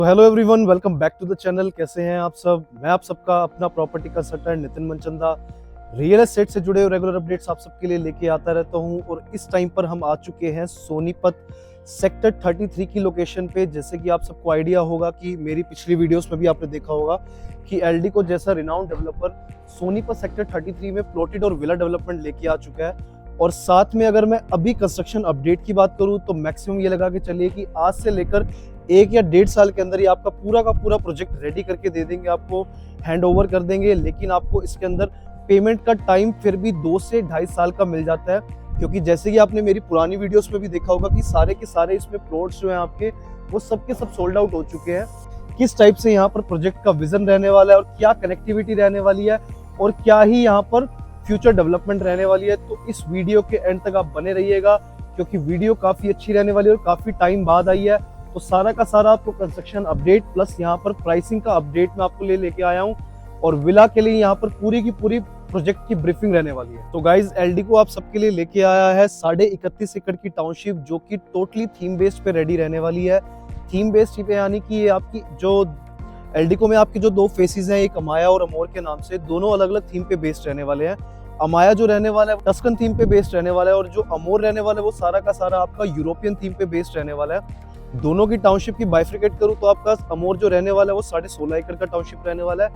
तो hello everyone, welcome back to the channel. कैसे हैं आप सब? मैं आप सबका अपना property consultant Nitin Manchanda real estate से जुड़े रेगुलर अपडेट्स आप सबके लिए लेके आता रहता हूं। और इस टाइम पर हम आ चुके हैं सोनीपत सेक्टर 33 की लोकेशन पे। जैसे कि आप सबको आइडिया होगा कि मेरी पिछली वीडियोस में भी आपने देखा होगा कि एलडी को जैसा रिनाउंड डेवलपर सोनीपत सेक्टर 33 में प्लॉटेड और विला डेवलपमेंट लेके आ चुका है। और साथ में अगर मैं अभी कंस्ट्रक्शन अपडेट की बात करूं तो मैक्सिमम ये लगा के चलिए कि आज से लेकर 1 या 1.5 साल के अंदर ही आपका पूरा का पूरा प्रोजेक्ट रेडी करके दे देंगे, आपको हैंड ओवर कर देंगे। लेकिन आपको इसके अंदर पेमेंट का टाइम फिर भी 2 से 2.5 साल का मिल जाता है, क्योंकि जैसे कि आपने मेरी पुरानी वीडियोस में भी देखा होगा कि सारे के सारे इसमें प्लॉट्स जो हैं आपके वो सब के सब सोल्ड आउट हो चुके हैं। किस टाइप से यहाँ पर प्रोजेक्ट का विजन रहने वाला है और क्या कनेक्टिविटी रहने वाली है और क्या ही यहाँ पर फ्यूचर डेवलपमेंट रहने वाली है, तो इस वीडियो के एंड तक आप बने रहिएगा, क्योंकि वीडियो काफी अच्छी रहने वाली है और काफी टाइम बाद आई है। तो सारा का सारा आपको कंस्ट्रक्शन अपडेट प्लस यहाँ पर प्राइसिंग का अपडेट मैं आपको लेके आया हूँ। और विला के लिए यहाँ पर पूरी की पूरी प्रोजेक्ट की ब्रीफिंग रहने वाली है। तो गाइज, एलडी को आप सबके लिए लेके आया है 31.5 एकड़ की टाउनशिप, जो कि टोटली थीम बेस्ड पे रेडी रहने वाली है। थीम बेस्ड पे यानी कि ये आपकी जो एलडीको में आपके जो 2 फेसेस हैं, एक अमाया और अमोर के नाम से, दोनों अलग अलग थीम पे बेस्ड रहने वाले हैं। अमाया जो रहने वाला है टस्कन थीम पे बेस्ड रहने वाला है, और जो अमोर रहने वाला है वो सारा का सारा आपका यूरोपियन थीम पे बेस्ड रहने वाला है। दोनों की टाउनशिप की बाइफ्रिकेट करूं तो आपका अमोर जो रहने वाला है वो 16.5 एकड़ का टाउनशिप रहने वाला है,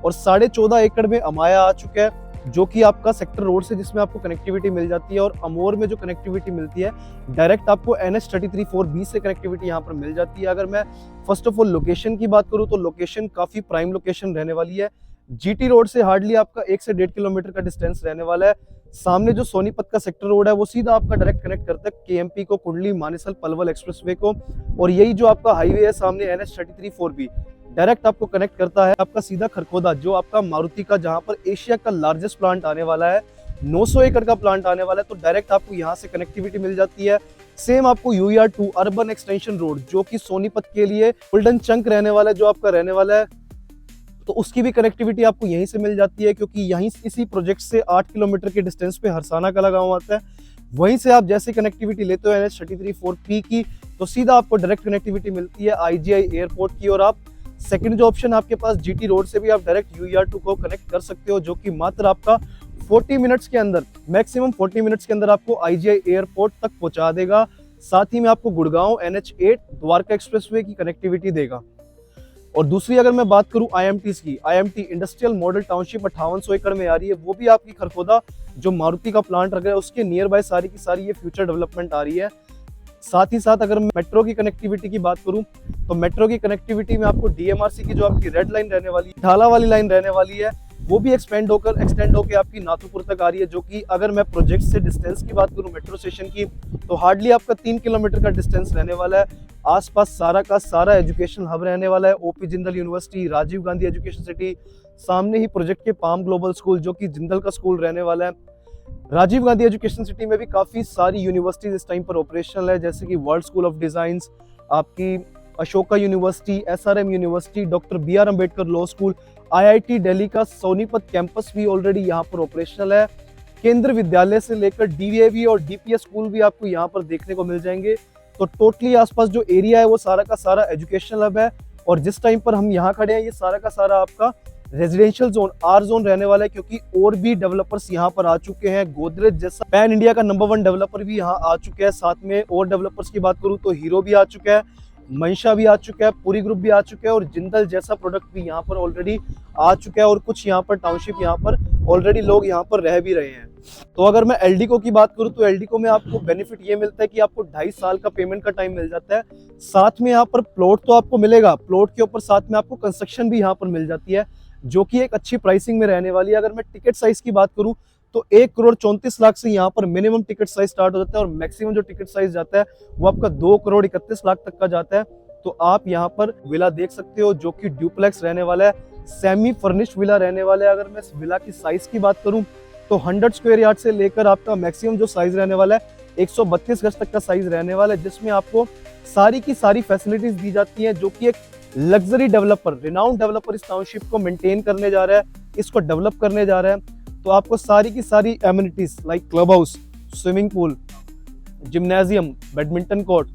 और 14.5 एकड़ में अमाया आ चुका है, जो कि आपका सेक्टर रोड से जिसमें आपको कनेक्टिविटी मिल जाती है। और अमोर में जो कनेक्टिविटी मिलती है डायरेक्ट आपको NH33/4B से कनेक्टिविटी यहाँ पर मिल जाती है। अगर मैं फर्स्ट ऑफ ऑल लोकेशन की बात करूँ तो लोकेशन काफी प्राइम लोकेशन रहने वाली है। जीटी रोड से हार्डली आपका 1 से 1.5 किलोमीटर का डिस्टेंस रहने वाला है। सामने जो सोनीपत का सेक्टर रोड है वो सीधा आपका डायरेक्ट कनेक्ट करता है केएमपी को, कुंडली मानेसर पलवल एक्सप्रेसवे को। और यही जो आपका हाईवे है सामने NH33/4B डायरेक्ट आपको कनेक्ट करता है आपका सीधा खरखोदा, जो आपका मारुति का, जहां पर एशिया का लार्जेस्ट प्लांट आने वाला है, 900 एकड़ का प्लांट आने वाला है। तो डायरेक्ट आपको यहाँ से कनेक्टिविटी मिल जाती है। सेम आपको UER2 अर्बन एक्सटेंशन रोड, जो कि सोनीपत के लिए गोल्डन चंक रहने वाला है, जो आपका रहने वाला है, तो उसकी भी कनेक्टिविटी आपको यहीं से मिल जाती है, क्योंकि यहीं इसी प्रोजेक्ट से 8 किलोमीटर के डिस्टेंस पे हरसाना का गांव आता है। वहीं से आप जैसे कनेक्टिविटी लेते हो NH33/4P की, तो सीधा आपको डायरेक्ट कनेक्टिविटी मिलती है IGI एयरपोर्ट की। और आप सेकंड जो ऑप्शन आपके पास GT रोड से भी आप डायरेक्ट UER2 को कनेक्ट कर सकते हो, जो कि मात्र आपका 40 मिनट्स के अंदर, मैक्सिमम 40 मिनट्स के अंदर आपको IGI एयरपोर्ट तक पहुंचा देगा। साथ ही में आपको गुड़गांव NH8 द्वारका एक्सप्रेसवे की कनेक्टिविटी देगा। और दूसरी अगर मैं बात करूं IMTs की, IMT इंडस्ट्रियल मॉडल टाउनशिप 5800 एकड़ में आ रही है, वो भी आपकी खरखोदा जो मारुति का प्लांट रख रहा है उसके नियर बाय सारी की सारी ये फ्यूचर डेवलपमेंट आ रही है। साथ ही साथ अगर मैं मेट्रो की कनेक्टिविटी की बात करूं तो मेट्रो की कनेक्टिविटी में आपको DMRC की जो आपकी रेड लाइन रहने वाली है, ढाला वाली लाइन रहने वाली है, वो भी एक्सटेंड होकर आपकी नाथुपुर तक आ रही है। जो कि अगर मैं प्रोजेक्ट से डिस्टेंस की बात करूं मेट्रो स्टेशन की, तो हार्डली आपका 3 किलोमीटर का डिस्टेंस रहने वाला है। आसपास सारा का सारा एजुकेशन हब रहने वाला है, OP Jindal university, Rajiv Gandhi education city, सामने ही प्रोजेक्ट के पाम ग्लोबल स्कूल, जो कि जिंदल का स्कूल रहने वाला है। राजीव गांधी एजुकेशन सिटी में भी काफी सारी यूनिवर्सिटीज इस टाइम पर ऑपरेशनल है, जैसे कि वर्ल्ड स्कूल ऑफ डिजाइन, आपकी Ashoka university, SRM university, doctor BR Ambedkar law school, IIT Delhi का सोनीपत कैंपस भी ऑलरेडी यहाँ पर ऑपरेशनल है। केंद्र विद्यालय से लेकर DAV और DPS स्कूल भी आपको यहाँ पर देखने को मिल जाएंगे। तो टोटली आसपास जो एरिया है वो सारा का सारा एजुकेशनल हब है। और जिस टाइम पर हम यहाँ खड़े हैं ये सारा का सारा आपका रेजिडेंशियल जोन, R जोन रहने वाला है, क्योंकि और भी डेवलपर्स यहाँ पर आ चुके हैं। गोदरेज जैसा पैन इंडिया का नंबर 1 डेवलपर भी यहाँ आ चुके हैं। साथ में और डेवलपर्स की बात करूँ तो हीरो भी आ चुका है, मंशा भी आ चुका है, पूरी ग्रुप भी आ चुका है, और जिंदल जैसा प्रोडक्ट भी यहाँ पर ऑलरेडी आ चुका है। और कुछ यहाँ पर टाउनशिप यहाँ पर ऑलरेडी लोग यहाँ पर रह भी रहे हैं। तो अगर मैं एलडीको की बात करूँ तो एलडीको में आपको बेनिफिट ये मिलता है कि आपको 2.5 साल का पेमेंट का टाइम मिल जाता है। साथ में यहाँ पर प्लॉट तो आपको मिलेगा, प्लॉट के ऊपर साथ में आपको कंस्ट्रक्शन भी यहाँ पर मिल जाती है, जो कि एक अच्छी प्राइसिंग में रहने वाली है। अगर मैं टिकट साइज की बात करूँ तो 1,34,00,000 से यहाँ पर मिनिमम टिकट साइज स्टार्ट हो जाता है, और मैक्सिमम जो टिकट साइज जाता है वो आपका 2,31,00,000 तक का जाता है। तो आप यहाँ पर विला देख सकते हो, जो कि ड्यूप्लेक्स रहने वाला है, सेमी फर्निश्ड विला रहने वाला है। अगर मैं इस विला की साइज की बात करूँ तो 100 स्क्वायर यार्ड से लेकर आपका मैक्सिमम जो साइज रहने वाला है 132 गज तक का साइज रहने वाला है, जिसमें आपको सारी की सारी फैसिलिटीज दी जाती हैं, जो कि एक लग्जरी डेवलपर, रिनाउंड डेवलपर इस टाउनशिप को मेंटेन करने जा रहा है, इसको डेवलप करने जा रहा है। तो आपको सारी की सारी amenities like club house, swimming pool, gymnasium, badminton court,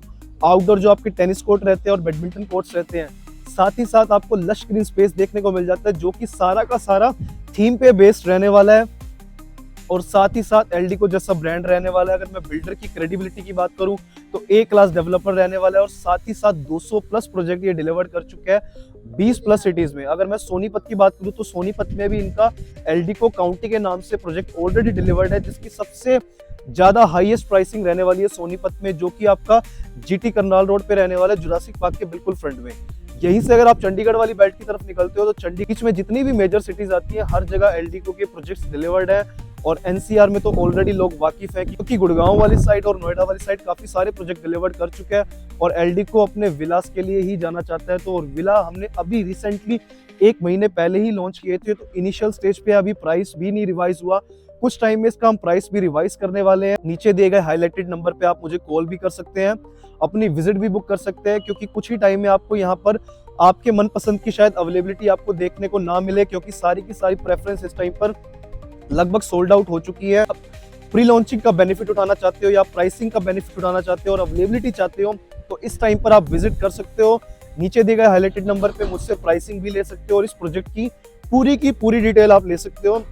outdoor जो आपके टेनिस कोर्ट रहते हैं और बैडमिंटन कोर्ट्स रहते हैं, साथ ही साथ आपको लश ग्रीन स्पेस देखने को मिल जाता है, जो कि सारा का सारा थीम पे बेस्ड रहने वाला है। और साथ ही साथ एलडी जैसा ब्रांड रहने वाला है। अगर मैं बिल्डर की क्रेडिबिलिटी की बात करूं तो ए क्लास डेवलपर रहने वाला है और साथ ही साथ 200 प्लस प्रोजेक्ट ये डिलीवर कर चुका है 20 प्लस सिटीज में। अगर मैं सोनीपत की बात करूं तो सोनीपत में भी इनका एलडी काउंटी के नाम से प्रोजेक्ट ऑलरेडी डिलीवर्ड है, जिसकी सबसे ज्यादा हाईएस्ट प्राइसिंग रहने वाली है सोनीपत में, जो कि आपका जीटी करनाल रोड पे रहने वाला है, जुरासिक पार्क के बिल्कुल फ्रंट में। यहीं से अगर आप चंडीगढ़ वाली बेल्ट की तरफ निकलते हो तो चंडीगढ़ में जितनी भी मेजर सिटीज आती हैं हर जगह एलडीको के प्रोजेक्ट्स डिलीवर्ड है। और एनसीआर में तो ऑलरेडी लोग वाकिफ है, क्योंकि गुड़गांव वाली साइड और नोएडा वाली साइड काफी सारे प्रोजेक्ट डिलीवर्ड कर चुके हैं और एलडीको अपने विलास के लिए ही जाना चाहता है। तो और विला हमने अभी रिसेंटली 1 महीने पहले ही लॉन्च किए थे, तो इनिशियल स्टेज पे अभी प्राइस भी नहीं रिवाइज हुआ। कुछ टाइम में इसका हम प्राइस भी रिवाइज करने वाले हैं। नीचे दिए गए हाईलाइटेड नंबर पे आप मुझे कॉल भी कर सकते हैं, अपनी विजिट भी बुक कर सकते हैं, क्योंकि कुछ ही टाइम में आपको यहाँ पर आपके मनपसंद की शायद अवेलेबिलिटी आपको देखने को ना मिले, क्योंकि सारी की सारी प्रेफरेंस इस टाइम पर लगभग सोल्ड आउट हो चुकी है। प्री लॉन्चिंग का बेनिफिट उठाना चाहते हो या प्राइसिंग का बेनिफिट उठाना चाहते हो और अवेलेबिलिटी चाहते हो तो इस टाइम पर आप विजिट कर सकते हो। नीचे दिए गए हाईलाइटेड नंबर पे मुझसे प्राइसिंग भी ले सकते हो और इस प्रोजेक्ट की पूरी डिटेल आप ले सकते हो।